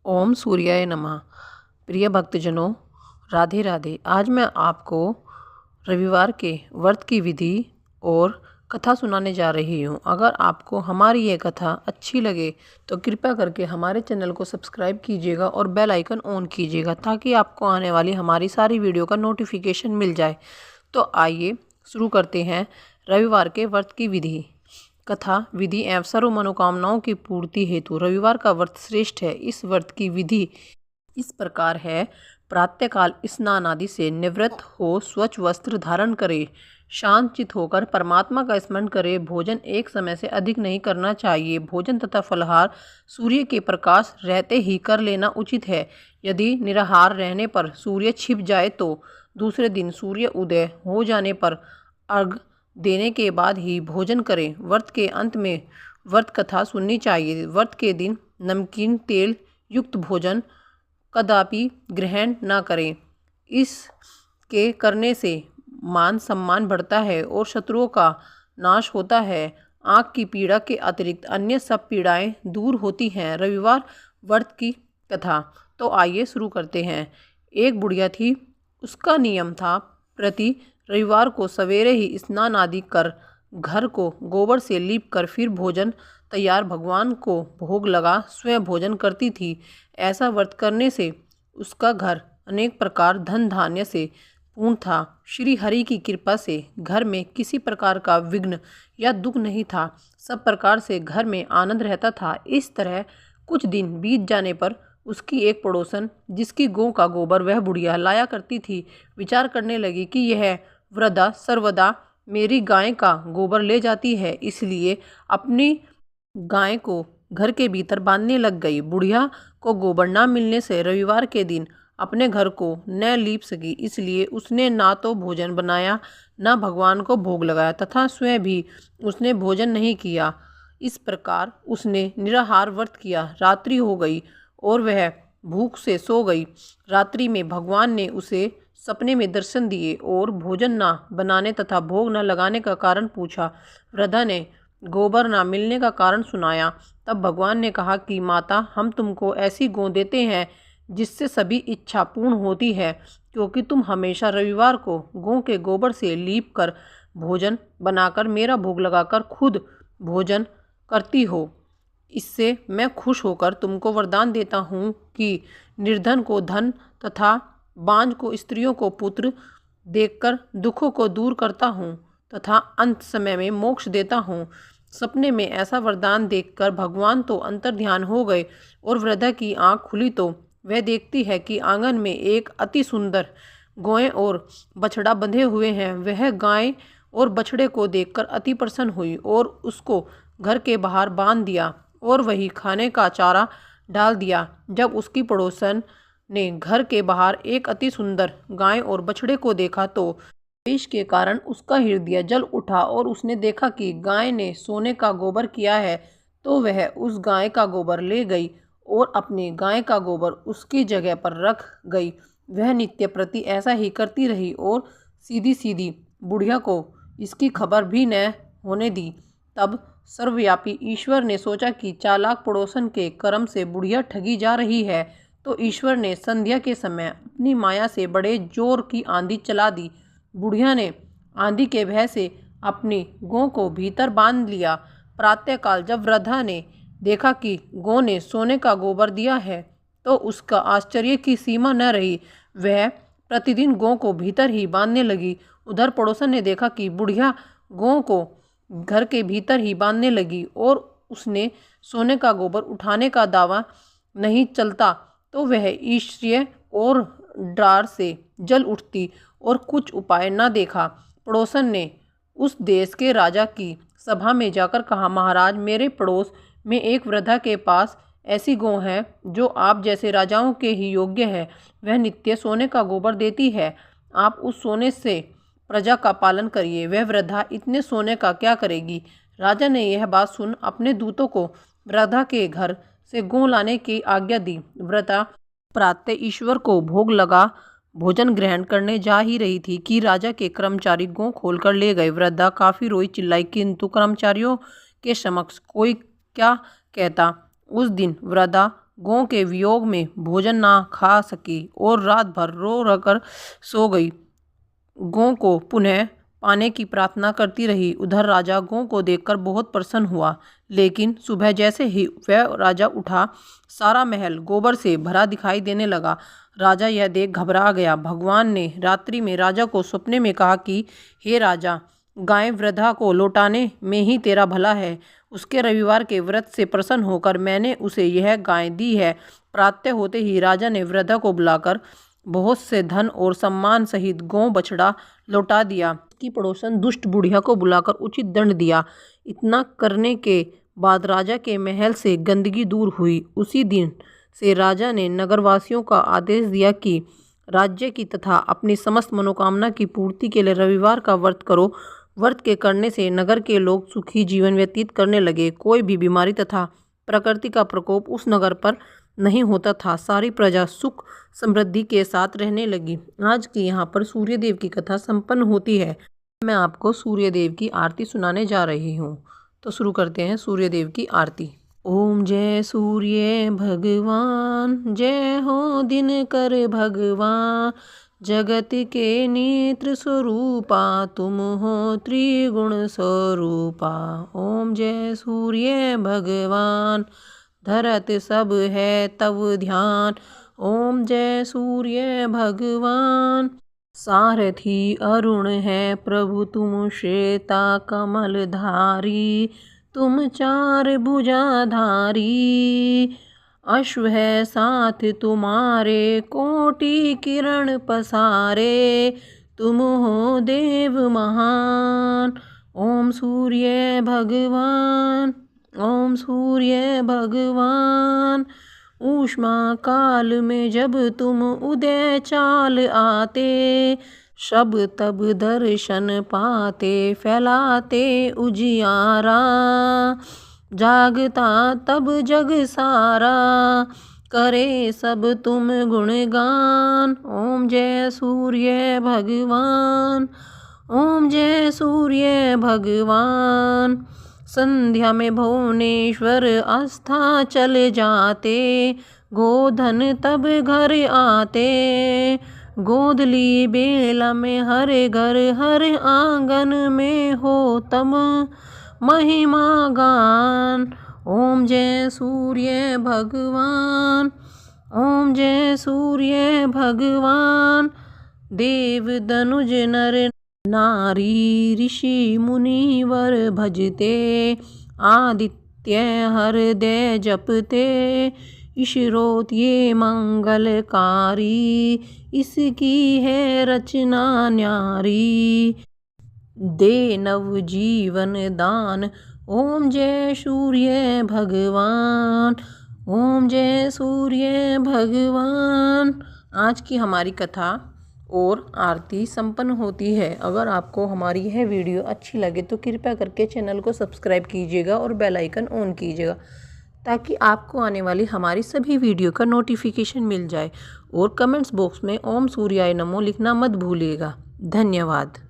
ओम सूर्याय नमः। प्रिय भक्तजनों, राधे राधे। आज मैं आपको रविवार के व्रत की विधि और कथा सुनाने जा रही हूँ। अगर आपको हमारी ये कथा अच्छी लगे तो कृपया करके हमारे चैनल को सब्सक्राइब कीजिएगा और बेल आइकन ऑन कीजिएगा ताकि आपको आने वाली हमारी सारी वीडियो का नोटिफिकेशन मिल जाए। तो आइए शुरू करते हैं रविवार के व्रत की विधि। कथा विधि एवं सर्व मनोकामनाओं की पूर्ति हेतु रविवार का व्रत श्रेष्ठ है। इस व्रत की विधि इस प्रकार है। प्रातःकाल स्नान आदि से निवृत्त हो स्वच्छ वस्त्र धारण करे, शांत चित होकर परमात्मा का स्मरण करे। भोजन एक समय से अधिक नहीं करना चाहिए। भोजन तथा फलाहार सूर्य के प्रकाश रहते ही कर लेना उचित है। यदि निराहार रहने पर सूर्य छिप जाए तो दूसरे दिन सूर्य उदय हो जाने पर अर्घ देने के बाद ही भोजन करें। व्रत के अंत में व्रत कथा सुननी चाहिए। व्रत के दिन नमकीन तेल युक्त भोजन कदापि ग्रहण न करें। इसके करने से मान सम्मान बढ़ता है और शत्रुओं का नाश होता है। आँख की पीड़ा के अतिरिक्त अन्य सब पीड़ाएं दूर होती हैं। रविवार व्रत की कथा तो आइए शुरू करते हैं। एक बुढ़िया थी। उसका नियम था प्रति रविवार को सवेरे ही स्नान आदि कर घर को गोबर से लीप कर फिर भोजन तैयार भगवान को भोग लगा स्वयं भोजन करती थी। ऐसा व्रत करने से उसका घर अनेक प्रकार धन धान्य से पूर्ण था। श्री हरि की कृपा से घर में किसी प्रकार का विघ्न या दुख नहीं था। सब प्रकार से घर में आनंद रहता था। इस तरह कुछ दिन बीत जाने पर उसकी एक पड़ोसन जिसकी गौ का गोबर वह बुढ़िया लाया करती थी, विचार करने लगी कि यह वृद्धा सर्वदा मेरी गाय का गोबर ले जाती है, इसलिए अपनी गाय को घर के भीतर बांधने लग गई। बुढ़िया को गोबर न मिलने से रविवार के दिन अपने घर को न लीप सकी, इसलिए उसने ना तो भोजन बनाया न भगवान को भोग लगाया तथा स्वयं भी उसने भोजन नहीं किया। इस प्रकार उसने निराहार व्रत किया। रात्रि हो गई और वह भूख से सो गई। रात्रि में भगवान ने उसे सपने में दर्शन दिए और भोजन न बनाने तथा भोग न लगाने का कारण पूछा। वृद्धा ने गोबर न मिलने का कारण सुनाया। तब भगवान ने कहा कि माता, हम तुमको ऐसी गौ देते हैं जिससे सभी इच्छा पूर्ण होती है, क्योंकि तुम हमेशा रविवार को गौ के गोबर से लीप कर भोजन बनाकर मेरा भोग लगाकर खुद भोजन करती हो। इससे मैं खुश होकर तुमको वरदान देता हूँ कि निर्धन को धन तथा बांझ को स्त्रियों को पुत्र देखकर दुखों को दूर करता हूँ तथा अंत समय में मोक्ष देता हूँ। सपने में ऐसा वरदान देखकर भगवान तो अंतर्ध्यान हो गए और वृद्धा की आंख खुली तो वह देखती है कि आंगन में एक अति सुंदर गौएं और बछड़ा बंधे हुए हैं। वह गाय और बछड़े को देखकर अति प्रसन्न हुई और उसको घर के बाहर बांध दिया और वही खाने का चारा डाल दिया। जब उसकी पड़ोसन ने घर के बाहर एक अति सुंदर गाय और बछड़े को देखा तो द्वेष के कारण उसका हृदय जल उठा और उसने देखा कि गाय ने सोने का गोबर किया है, तो वह उस गाय का गोबर ले गई और अपनी गाय का गोबर उसकी जगह पर रख गई। वह नित्य प्रति ऐसा ही करती रही और सीधी सीधी बुढ़िया को इसकी खबर भी न होने दी। तब सर्वव्यापी ईश्वर ने सोचा कि चालाक पड़ोसन के कर्म से बुढ़िया ठगी जा रही है, तो ईश्वर ने संध्या के समय अपनी माया से बड़े जोर की आंधी चला दी। बुढ़िया ने आंधी के भय से अपनी गौ को भीतर बांध लिया। प्रातःकाल जब वृद्धा ने देखा कि गौ ने सोने का गोबर दिया है तो उसका आश्चर्य की सीमा न रही। वह प्रतिदिन गौ को भीतर ही बांधने लगी। उधर पड़ोसन ने देखा कि बुढ़िया गौ को घर के भीतर ही बांधने लगी और उसने सोने का गोबर उठाने का दावा नहीं चलता तो वह ईर्ष्या और डर से जल उठती और कुछ उपाय न देखा। पड़ोसन ने उस देश के राजा की सभा में जाकर कहा, महाराज, मेरे पड़ोस में एक वृद्धा के पास ऐसी गौ है जो आप जैसे राजाओं के ही योग्य है। वह नित्य सोने का गोबर देती है। आप उस सोने से प्रजा का पालन करिए। वह वृद्धा इतने सोने का क्या करेगी। राजा ने यह बात सुन अपने दूतों को वृद्धा के घर से गौ लाने की आज्ञा दी। वृद्धा प्रातः ईश्वर को भोग लगा भोजन ग्रहण करने जा ही रही थी कि राजा के कर्मचारी गौ खोलकर ले गए। वृद्धा काफी रोई चिल्लाई, किंतु कर्मचारियों के समक्ष कोई क्या कहता। उस दिन वृद्धा गौ के वियोग में भोजन ना खा सकी और रात भर रो रो कर सो गई। गौ को पुनः पाने की प्रार्थना करती रही। उधर राजा गौ को देखकर बहुत प्रसन्न हुआ, लेकिन सुबह जैसे ही वह राजा उठा, सारा महल गोबर से भरा दिखाई देने लगा। राजा यह देख घबरा गया। भगवान ने रात्रि में राजा को सपने में कहा कि हे राजा, गाय वृद्धा को लौटाने में ही तेरा भला है। उसके रविवार के व्रत से प्रसन्न होकर मैंने उसे यह गाय दी है। प्रातः होते ही राजा ने वृद्धा को बुलाकर बहुत से धन और सम्मान सहित गौ बछड़ा लौटा दिया। उसकी पड़ोसन दुष्ट बुढ़िया को बुलाकर उचित दंड दिया। इतना करने के बाद राजा के महल से गंदगी दूर हुई। उसी दिन से राजा ने नगरवासियों का आदेश दिया कि राज्य की तथा अपनी समस्त मनोकामना की पूर्ति के लिए रविवार का व्रत करो। व्रत के करने से नगर के लोग सुखी जीवन व्यतीत करने लगे। कोई भी बीमारी तथा प्रकृति का प्रकोप उस नगर पर नहीं होता था। सारी प्रजा सुख समृद्धि के साथ रहने लगी। आज की यहाँ पर सूर्यदेव की कथा संपन्न होती है। मैं आपको सूर्यदेव की आरती सुनाने जा रही हूँ। तो शुरू करते हैं सूर्यदेव की आरती। ओम जय सूर्य भगवान, जय हो दिनकर भगवान, जगत के नेत्र स्वरूपा, तुम हो त्रिगुण स्वरूपा। ओम जय सूर्य भगवान, धरत सब है तव ध्यान। ओम जय सूर्य भगवान, सारथी अरुण है प्रभु तुम श्वेता कमल धारी, तुम चार भुजाधारी। अश्व है साथ तुम्हारे कोटि किरण पसारे, तुम हो देव महान। ओम सूर्य भगवान, ओम सूर्य भगवान, ऊष्मा काल में जब तुम उदय चाल आते, शब तब दर्शन पाते फैलाते उजियारा, जागता तब जग सारा करे सब तुम गुणगान। ओम जय सूर्य भगवान, ओम जय सूर्य भगवान, संध्या में भुवनेश्वर आस्था चले जाते, गोधन तब घर आते, गोदली बेला में हर घर हर आंगन में हो तम महिमा गान। ओम जय सूर्य भगवान, ओम जय सूर्य भगवान, देव धनुज नर नारी ऋषि मुनिवर भजते, आदित्य हृदय जपते, ईश्वरोत ये मंगलकारी, इसकी है रचना न्यारी, दे नव जीवन दान। ओम जय सूर्य भगवान, ओम जय सूर्य भगवान। आज की हमारी कथा और आरती संपन्न होती है। अगर आपको हमारी यह वीडियो अच्छी लगे तो कृपया करके चैनल को सब्सक्राइब कीजिएगा और बेल आइकन ऑन कीजिएगा, ताकि आपको आने वाली हमारी सभी वीडियो का नोटिफिकेशन मिल जाए। और कमेंट्स बॉक्स में ओम सूर्याय नमो लिखना मत भूलिएगा। धन्यवाद।